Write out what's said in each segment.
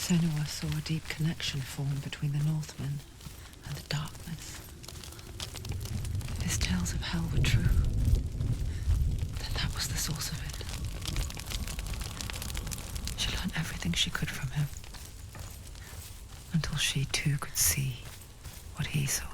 Senua saw a deep connection form between the Northmen and the darkness. If his tales of hell were true, then that was the source of it. She learned everything she could from him, until she too could see what he saw.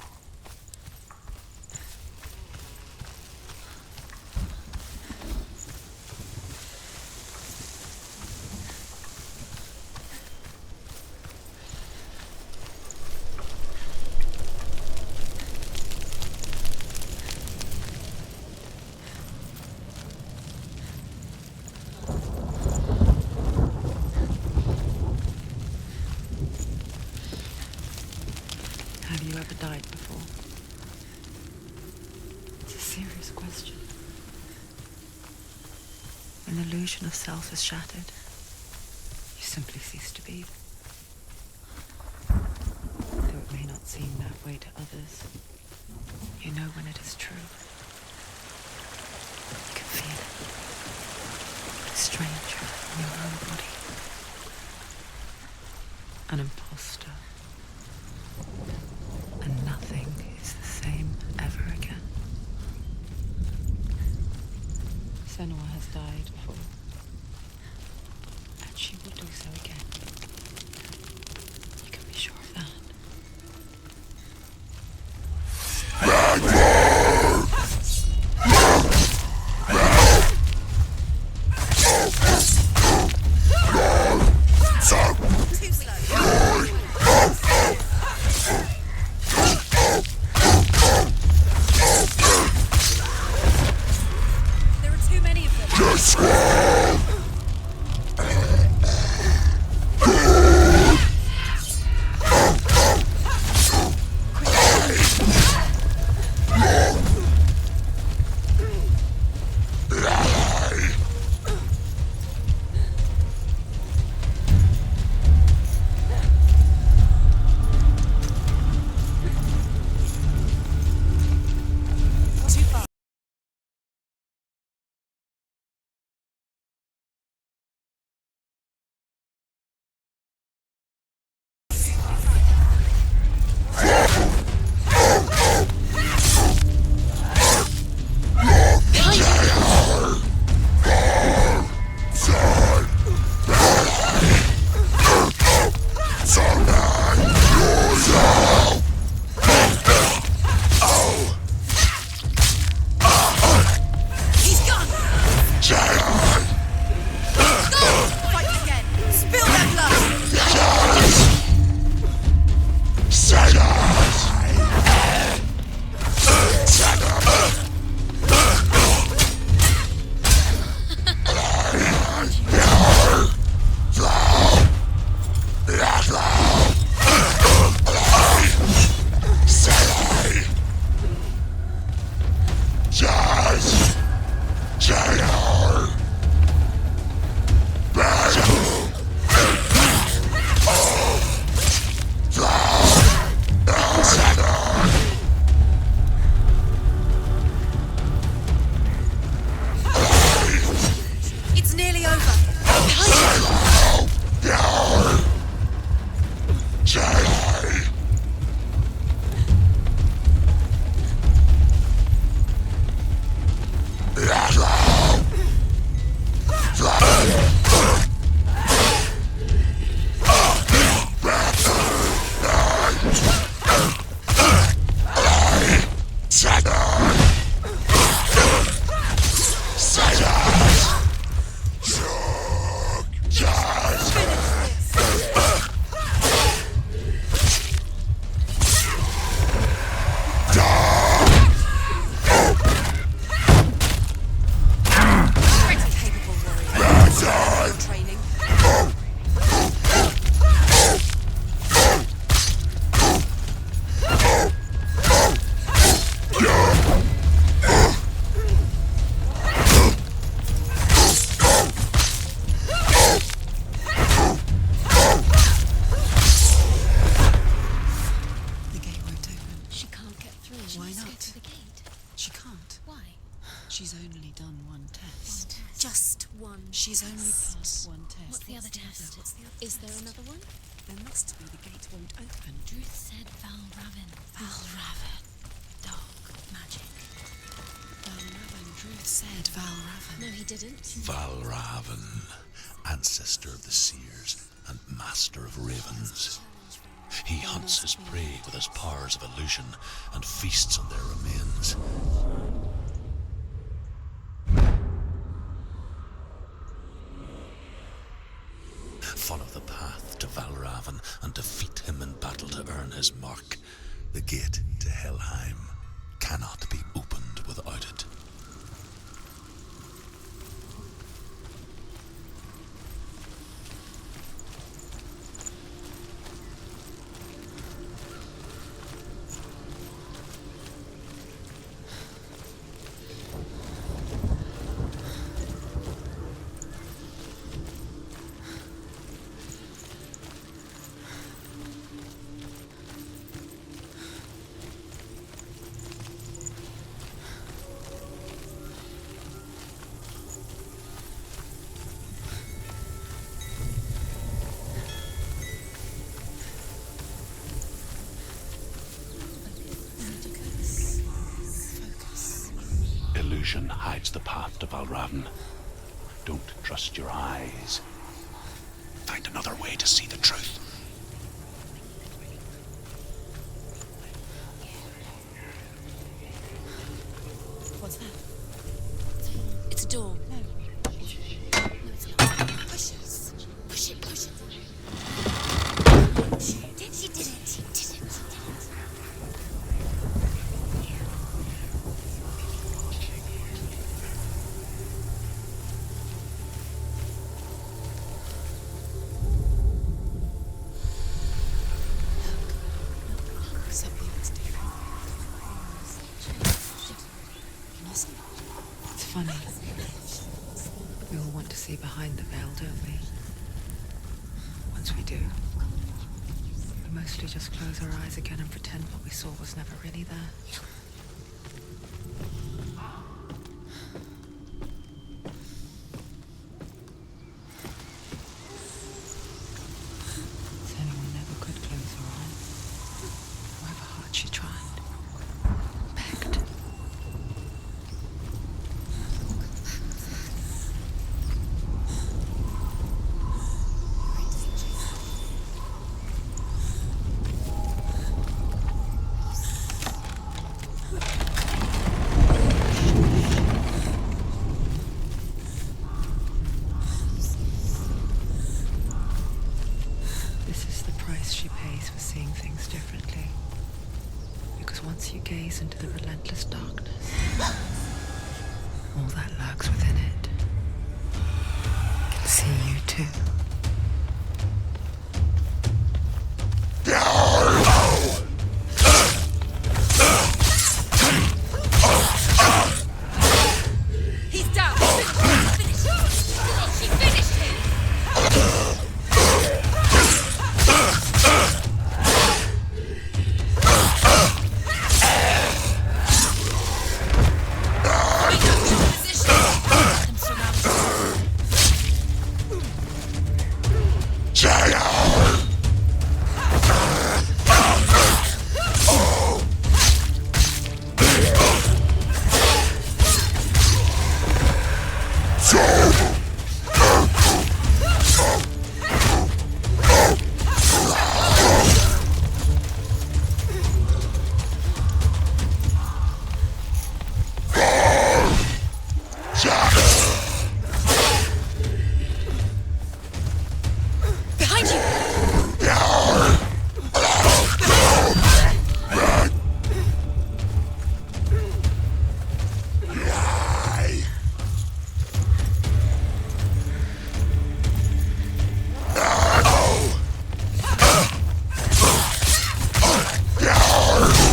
Have you ever died before? It's a serious question. When the illusion of self is shattered, you simply cease to be. Though it may not seem that way to others, you know when it is true. You can feel it. A stranger in your own body. An imposter. And nothing is the same ever again. Senua has died before, and she will do so again. You can be sure of that. She's only done one test. Just one. She's only passed one test. What's the other test? Is there another one? There must be. The gate won't open. Druth said Belravn. Belravn. Dark magic. Belravn. Druth said Belravn. No, he didn't. Belravn, ancestor of the seers and master of ravens. He hunts his prey with his powers of illusion and feasts on their remains. Follow the path to Belravn and defeat him in battle to earn his mark. The gate to Helheim cannot be opened without it. Illusion hides the path to Belravn. Don't trust your eyes. Find another way to see the truth. What's that? It's a door. No. No, it's not. Push it. Push it. Push it. She did it. She did it. Something's different. It's funny. We all want to see behind the veil, don't we? Once we do, we mostly just close our eyes again and pretend what we saw was never really there. Senua never could close her eyes. However hard she tried. Begged. This is the price she pays for seeing things differently. Because once you gaze into the relentless darkness, all that lurks within it can see you too. He's down. Finish. She finished him. Behind you!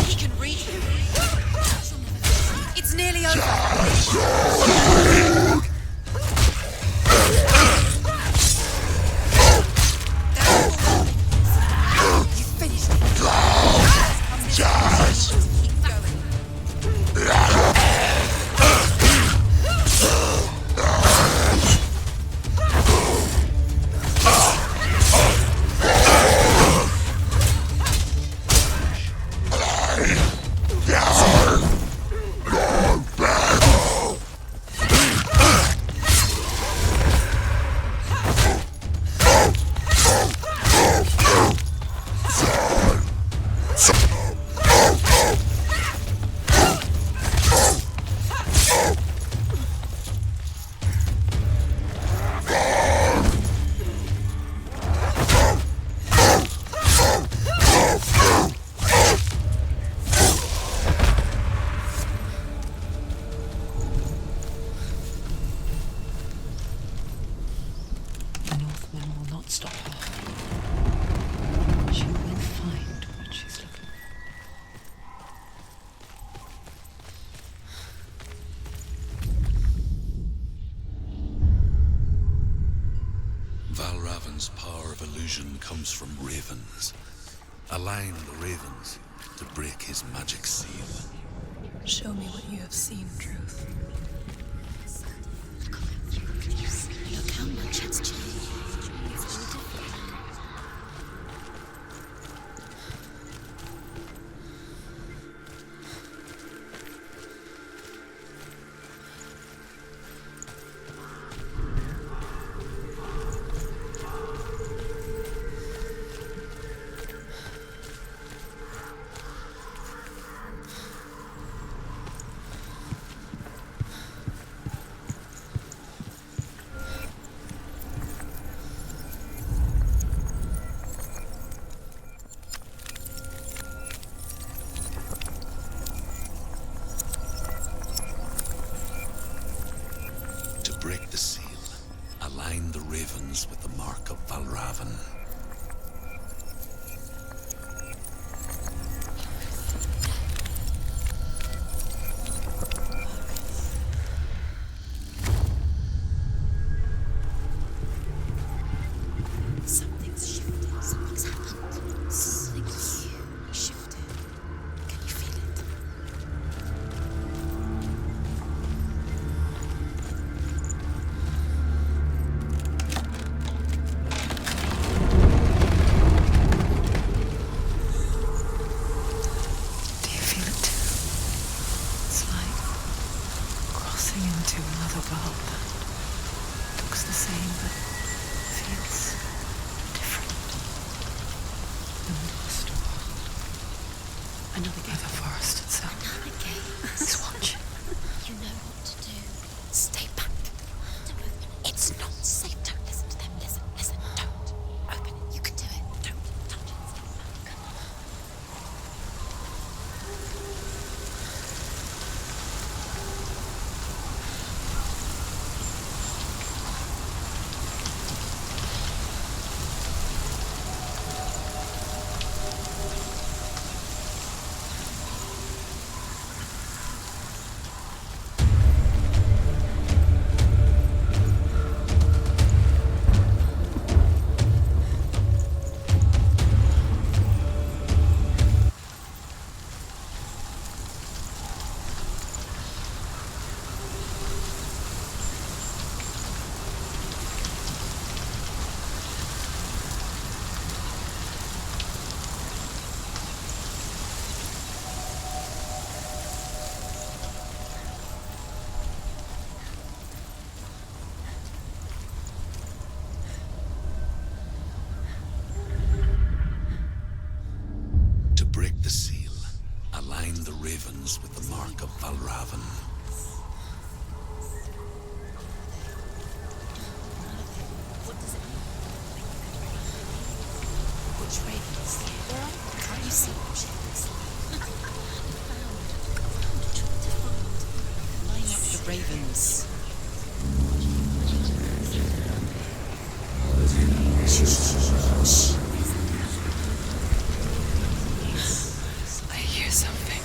He can read you. It's nearly over. You finished it. Keep going. Balravn's power of illusion comes from ravens. Align the ravens to break his magic seal. Show me what you have seen, Truth. Look how much it's changed. It's all different. Break the seal. Align the ravens with the mark of Belravn. Something's shifted. Something's happened. Something huge shifted. Can you feel it? Into another world that looks the same but feels different. The lost world. Another gate. The forest itself. Another gate. Is watching. You know what to do. Stay back. Don't open it. It's not safe. Don't listen to them. Listen. Don't open it. You can do it. Don't touch it. Stay back. Come on. Break the seal. Align the ravens with the mark of Belravn. What does it mean? Which ravens? Can't you see which ravens? Found. Line up the ravens. I hear something.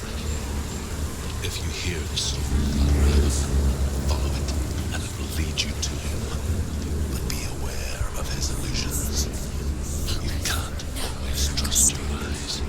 If you hear the soul of Belravn, follow it, and it will lead you to him. But be aware of his illusions. You can't always trust your eyes.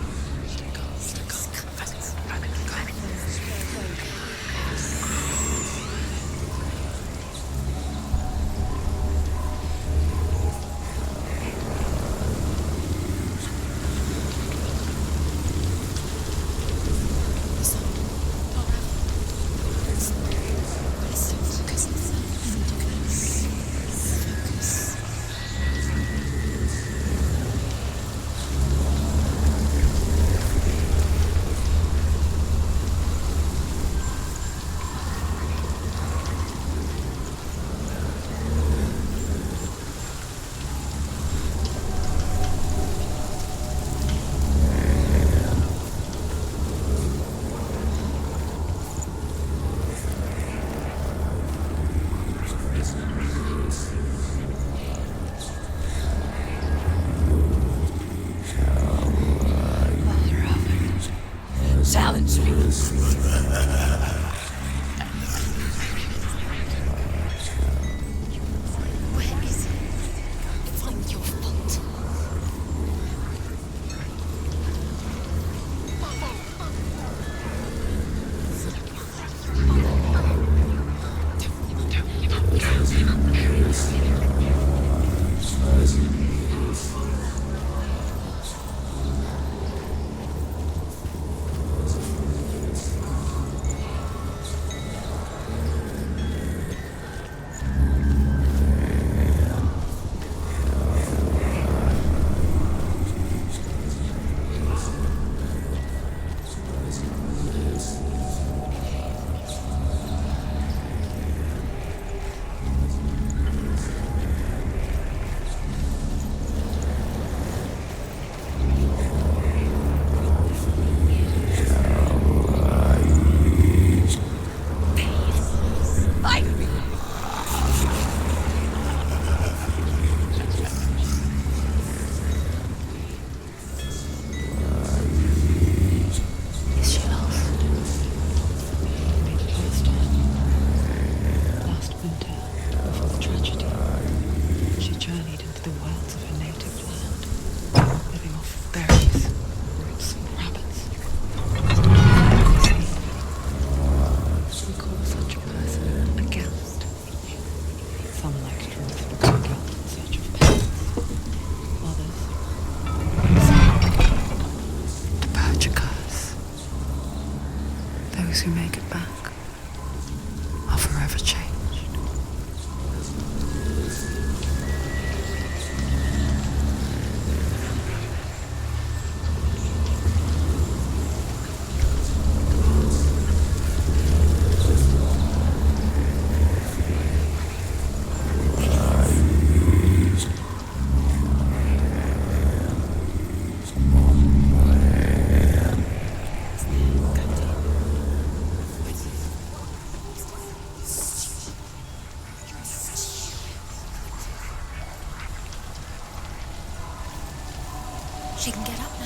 She can get up now.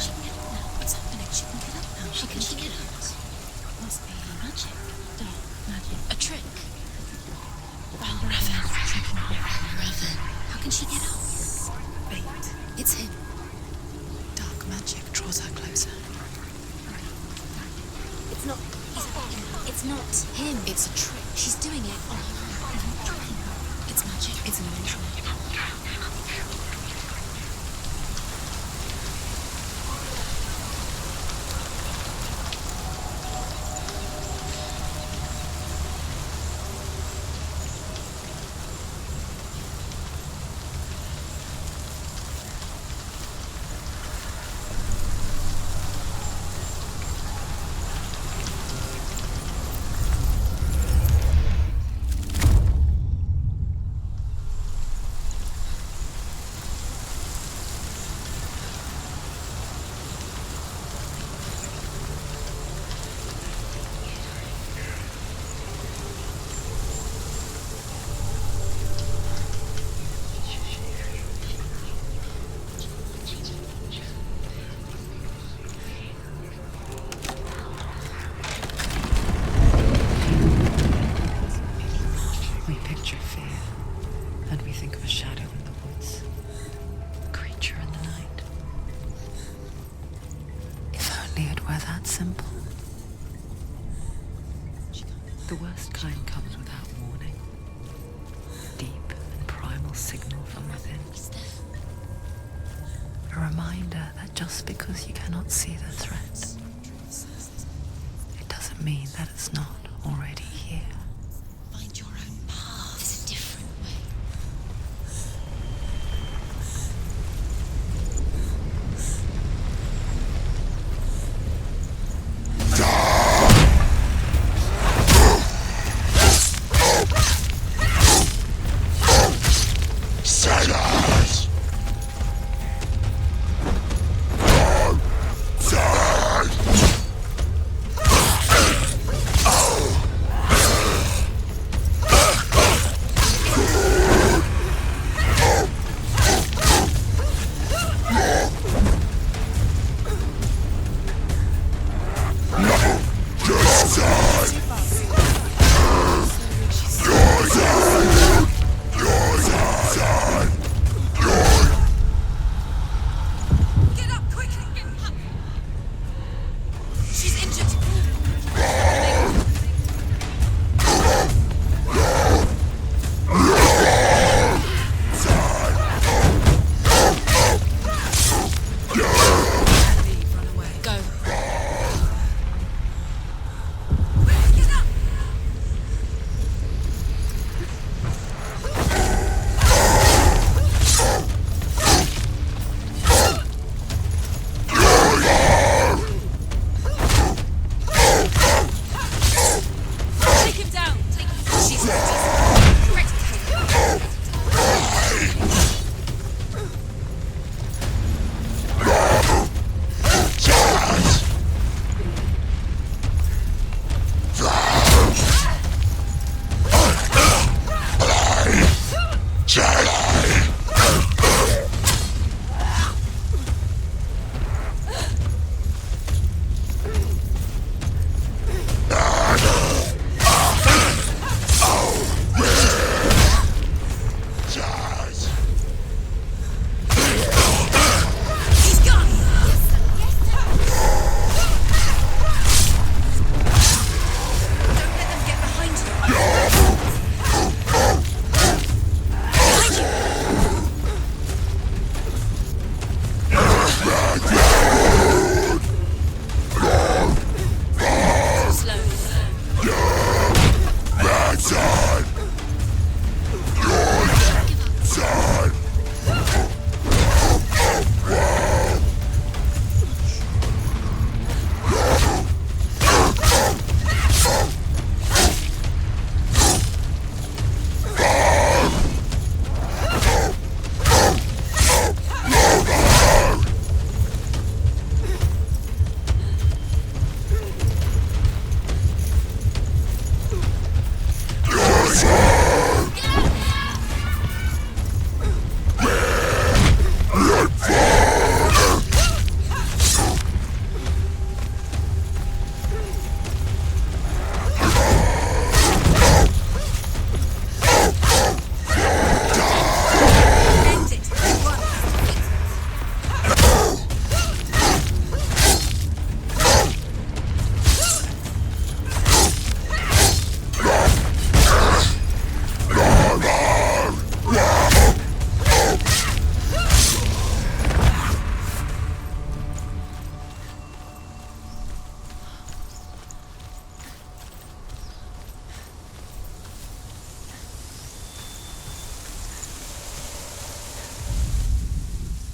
What's happening? She can get up now. How can she get up? Must be magic. Dark magic. A trick. Belravn. How can she get up? Bait. It's him. Dark magic draws her closer. It's not. It's not him. It's a trick. She's doing it on her own. It's magic. It's an illusion. We picture fear, and we think of a shadow in the woods, a creature in the night. If only it were that simple. The worst kind comes without warning. Deep and primal signal from within. A reminder that just because you cannot see the threat, it doesn't mean that it's not already here. Find your own path. There's a different way.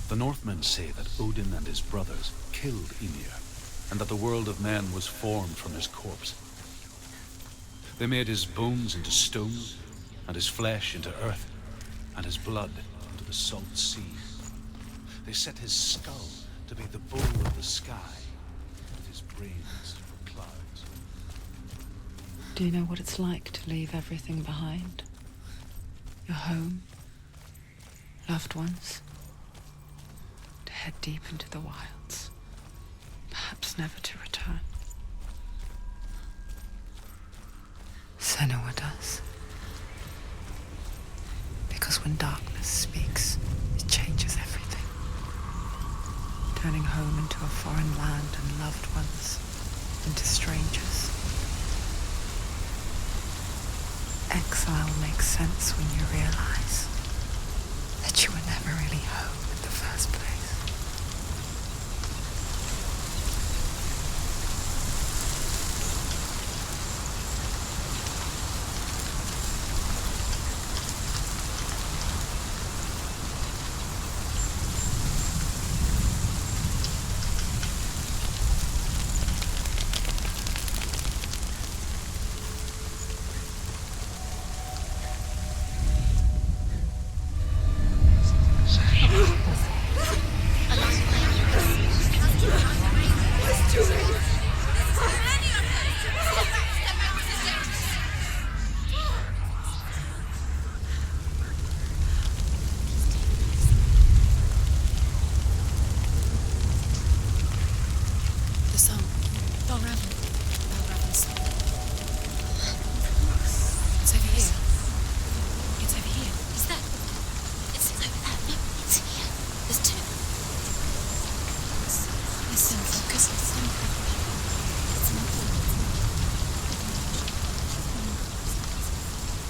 The Northmen say that Odin and his brothers killed Ymir, and that the world of men was formed from his corpse. They made his bones into stone, and his flesh into earth, and his blood into the salt sea. They set his skull to be the bowl of the sky, and his brains for clouds. Do you know what it's like to leave everything behind? Your home, loved ones, to head deep into the wilds, perhaps never to return. Senua does. Because when darkness speaks, it changes everything, turning home into a foreign land and loved ones into strangers. Exile makes sense when you realize that you were never really home in the first place.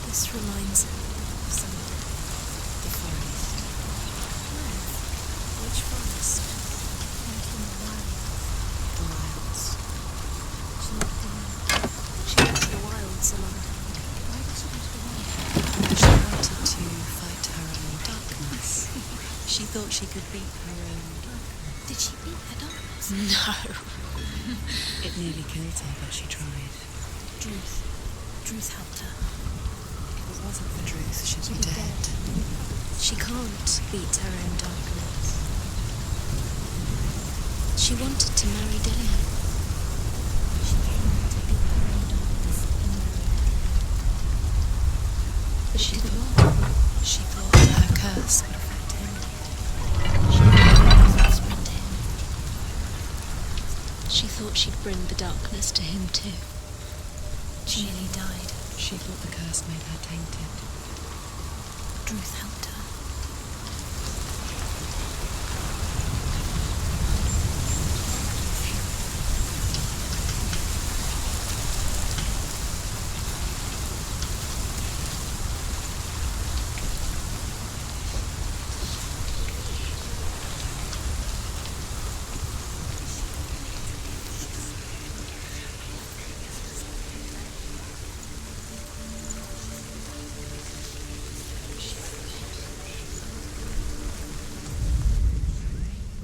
This reminds him of something. The forest. No. Which forest? Thinking the wild. The wilds. She went to the wilds alone. Why did she go to the wilds? She wanted to fight her own darkness. She thought she could beat her own darkness. Did she beat her darkness? No. It nearly killed her, but she tried. Druth helped her. If it wasn't for Druth, she'd be dead. She can't beat her own darkness. She wanted to marry Dillian. She wanted to beat her own darkness and marry Dillian. But she did what? She thought her curse would affect him. She thought him. She thought she'd bring the darkness to him too. She nearly died. She thought the curse made her tainted. Druth helped her.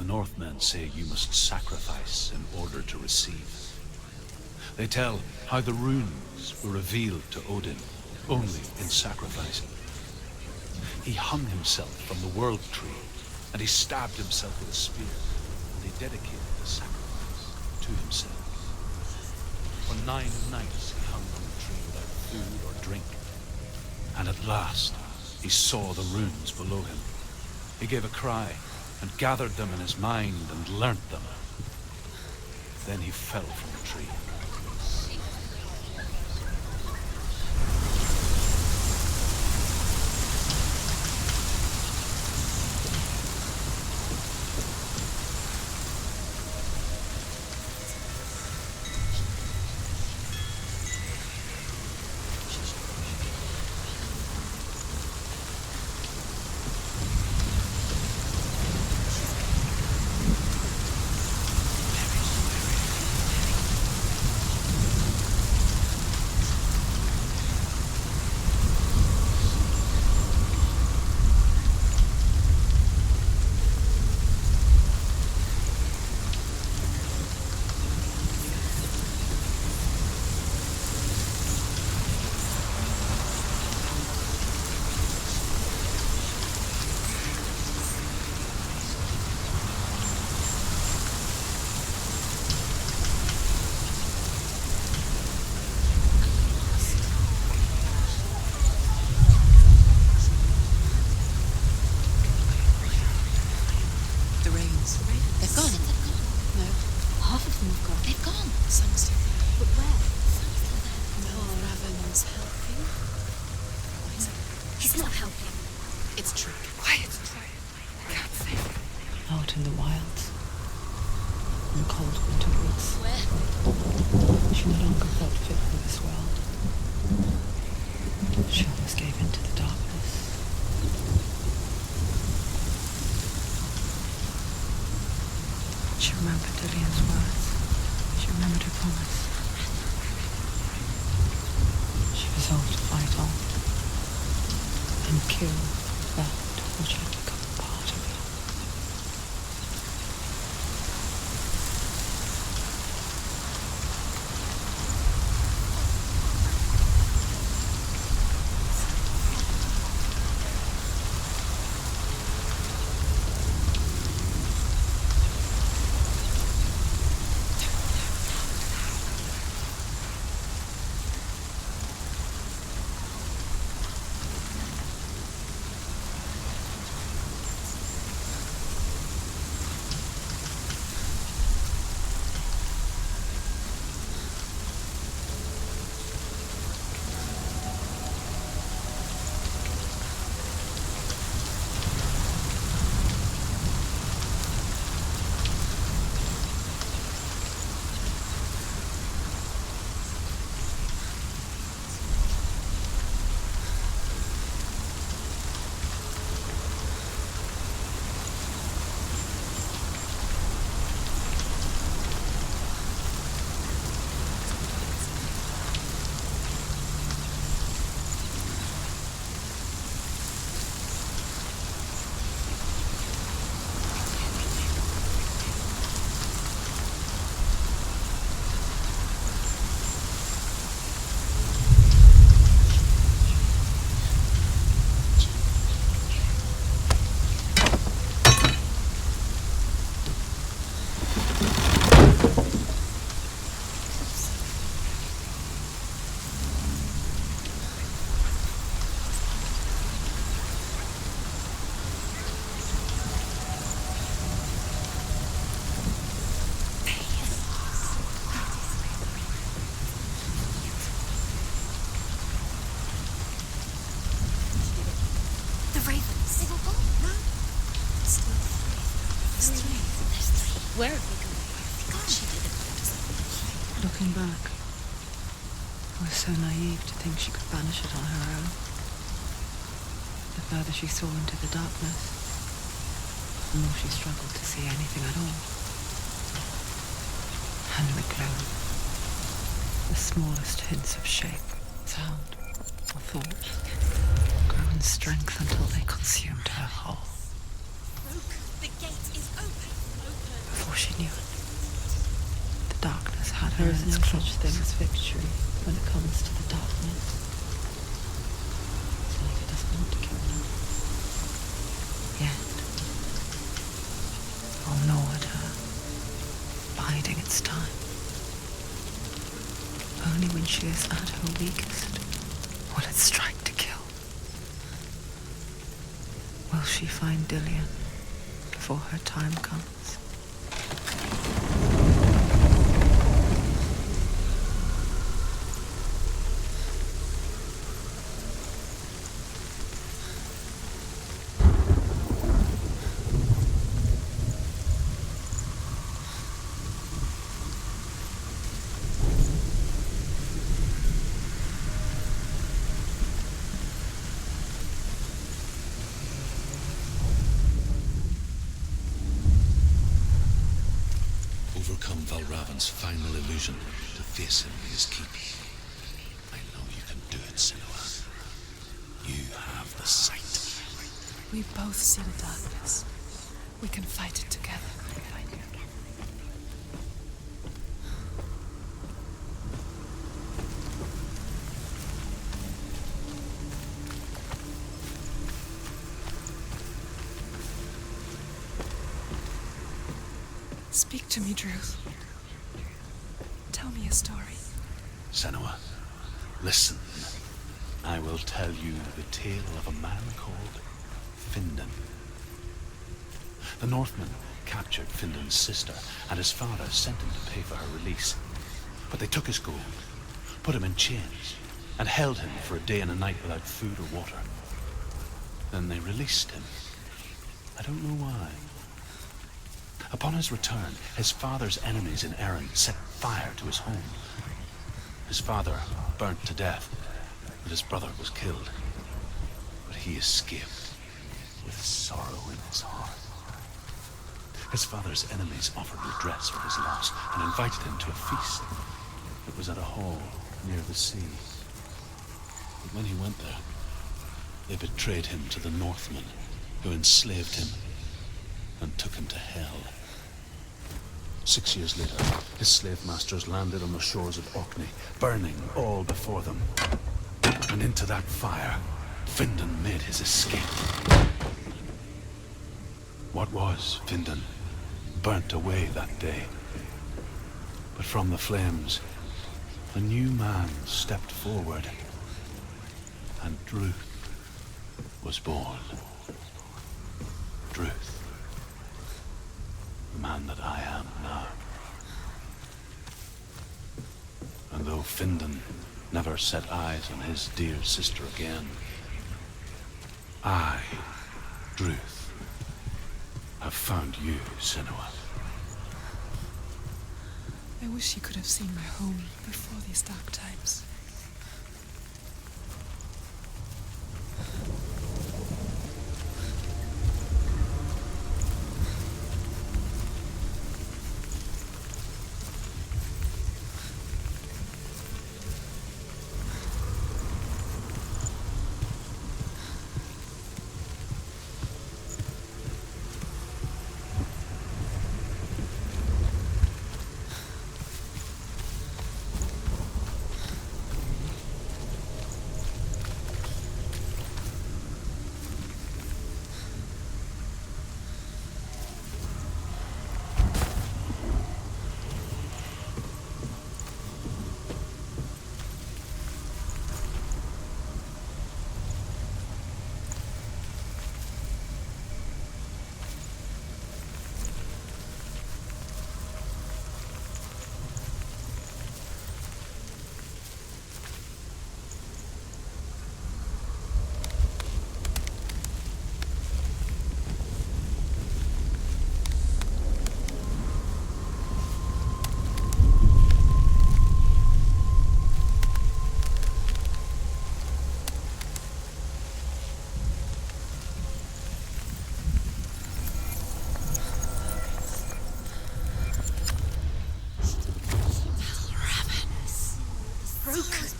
Northmen say you must sacrifice in order to receive. They tell how the runes were revealed to Odin only in sacrifice. He hung himself from the world tree, and he stabbed himself with a spear, and he dedicated the sacrifice to himself. For 9 nights he hung on the tree without food or drink, and at last he saw the runes below him. He gave a cry, and gathered them in his mind and learnt them. Then he fell from the tree. It's not helping. It's true. Why it's trying. I can't say. Out in the wilds. In the cold winter woods. Where? She no longer felt fit for this world. She almost gave in to the darkness. She remembered Dillian's words. She remembered her promise. She resolved to fight on and kill that which had become part of her. Where have we gone? She did it. Looking back, I was so naive to think she could banish it on her own. The further she saw into the darkness, the more she struggled to see anything at all. And the glow, the smallest hints of shape, sound, or thought, grew in strength until they consumed her whole. The gate is open. Before she knew it, the darkness had her in its clutch. There is no such thing as victory when it comes to the darkness. Senua doesn't want to kill her. Yet, all gnaw at her, biding its time. Only when she is at her weakest will it strike to kill. Will she find Dillian before her time comes? Overcome Belravn's final illusion to face him in his keep. I know you can do it, Senua. You have the sight. We both see the darkness. We can fight it together. Speak to me, Druth. Tell me a story. Senua, listen. I will tell you the tale of a man called Findan. The Northmen captured Findan's sister, and his father sent him to pay for her release. But they took his gold, put him in chains, and held him for a day and a night without food or water. Then they released him. I don't know why. Upon his return, his father's enemies in Erin set fire to his home. His father burnt to death, and his brother was killed. But he escaped with sorrow in his heart. His father's enemies offered redress for his loss and invited him to a feast. It was at a hall near the sea. But when he went there, they betrayed him to the Northmen, who enslaved him and took him to hell. 6 years later, his slave masters landed on the shores of Orkney, burning all before them. And into that fire, Findan made his escape. What was Findan burnt away that day. But from the flames, a new man stepped forward, and Druth was born. Druth, the man that I am now. And though Findan never set eyes on his dear sister again, I, Druth, have found you, Senua. I wish you could have seen my home before these dark times.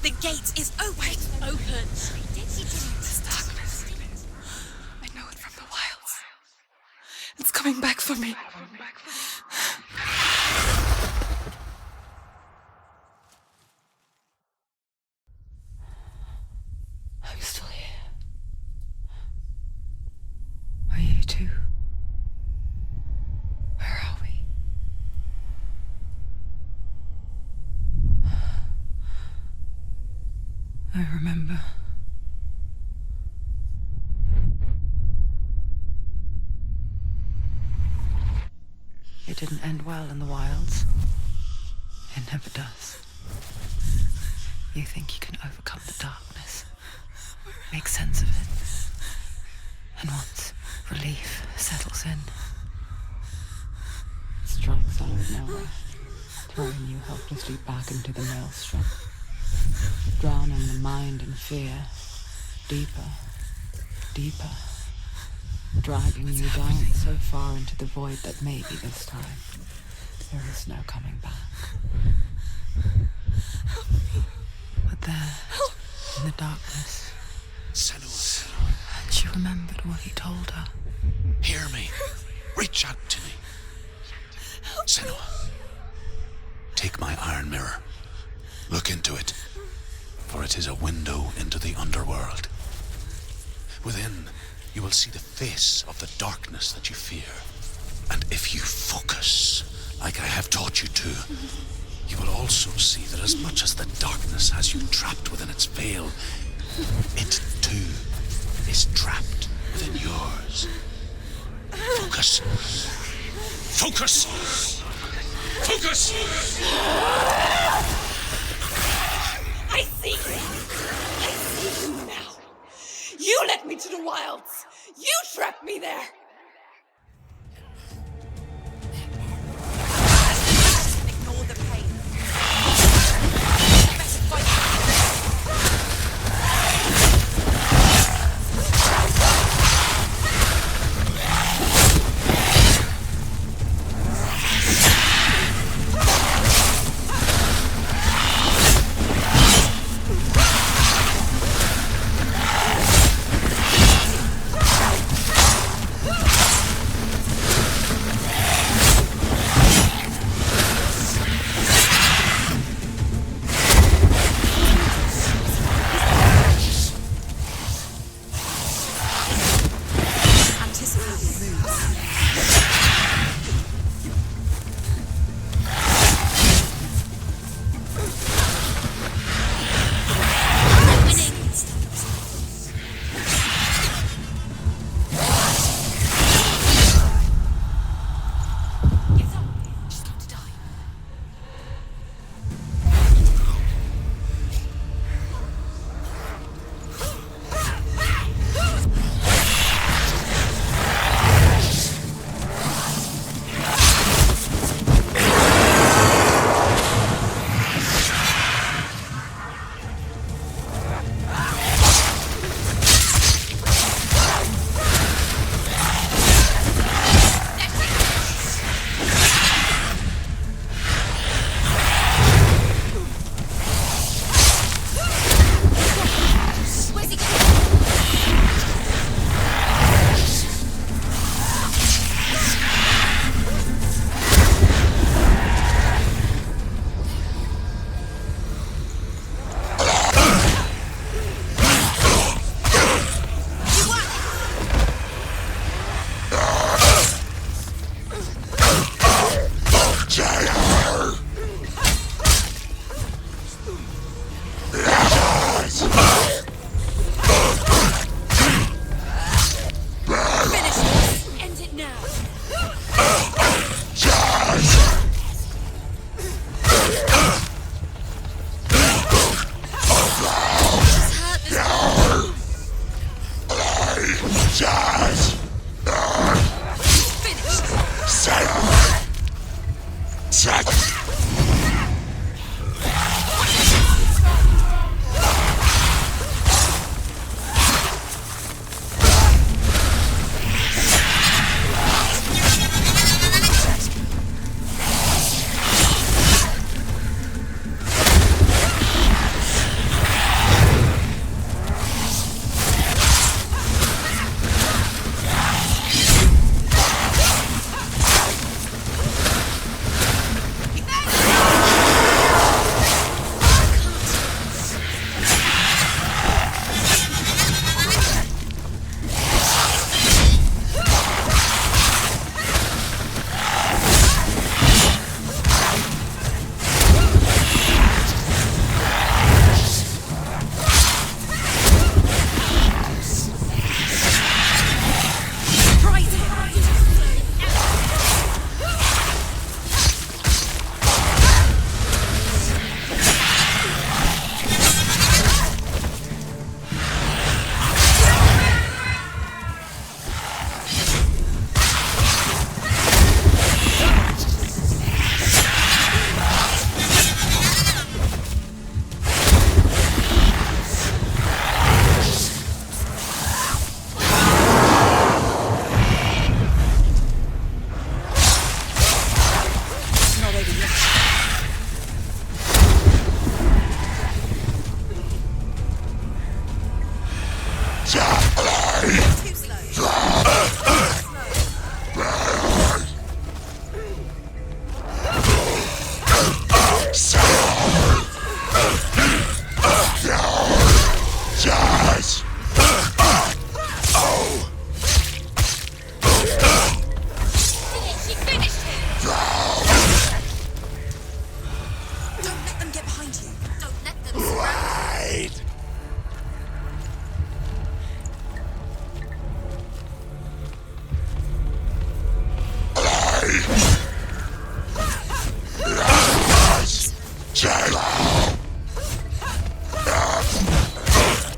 The gate is open. Open. This darkness. I know it from the wilds. It's coming back for me. I'm still here. Are you too? Where are we? I remember. It didn't end well in the wilds. It never does. You think you can overcome the darkness, make sense of it, and once relief settles in, it strikes out of nowhere, throwing you helplessly back into the maelstrom, drowning the mind in fear, deeper, deeper, dragging you down so far into the void that maybe this time there is no coming back. But there, in the darkness, Senua, she remembered what he told her. hear me. Reach out to me. Senua, take my iron mirror. Look into it, for it is a window into the underworld. Within, you will see the face of the darkness that you fear. And if you focus, like I have taught you to, you will also see that as much as the darkness has you trapped within its veil, it too is trapped within yours. Focus. Focus! Focus! I see you. I see you now. You You led me to the wilds! You trapped me there! Ignore the pain. Better fight.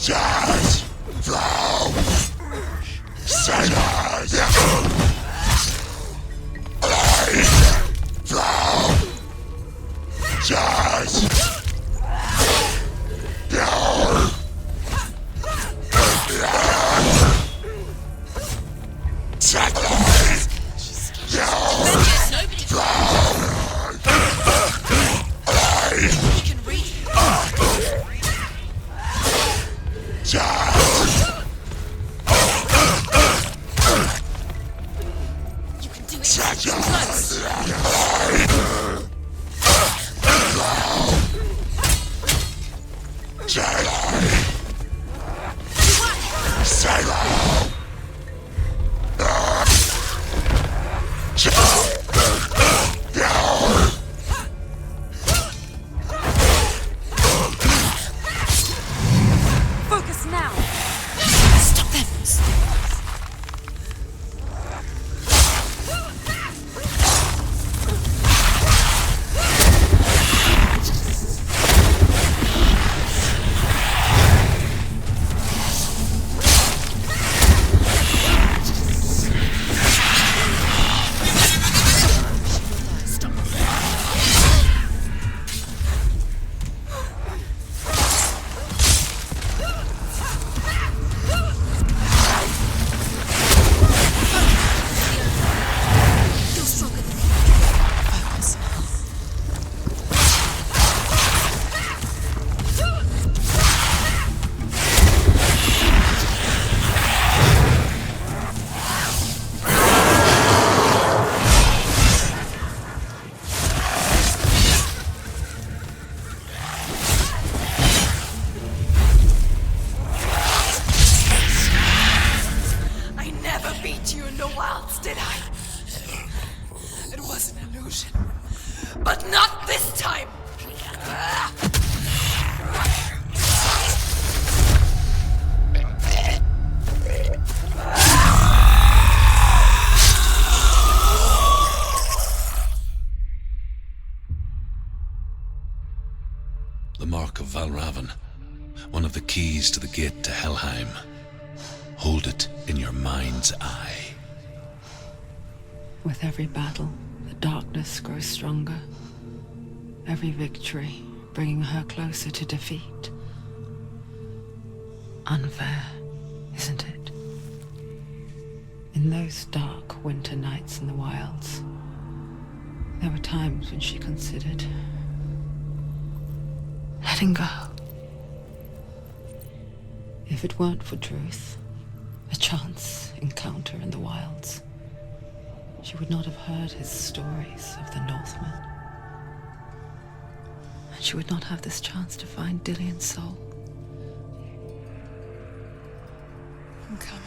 Just flow. You can do it. Close. Focus now. Stop them. But not this time! The mark of Belravn, one of the keys to the gate to Helheim. Hold it in your mind's eye. With every battle, the darkness grows stronger. Every victory bringing her closer to defeat. Unfair, isn't it? In those dark winter nights in the wilds, there were times when she considered letting go. If it weren't for truth, a chance encounter in the wilds, she would not have heard his stories of the Northmen. And she would not have this chance to find Dillion's soul. I'm coming.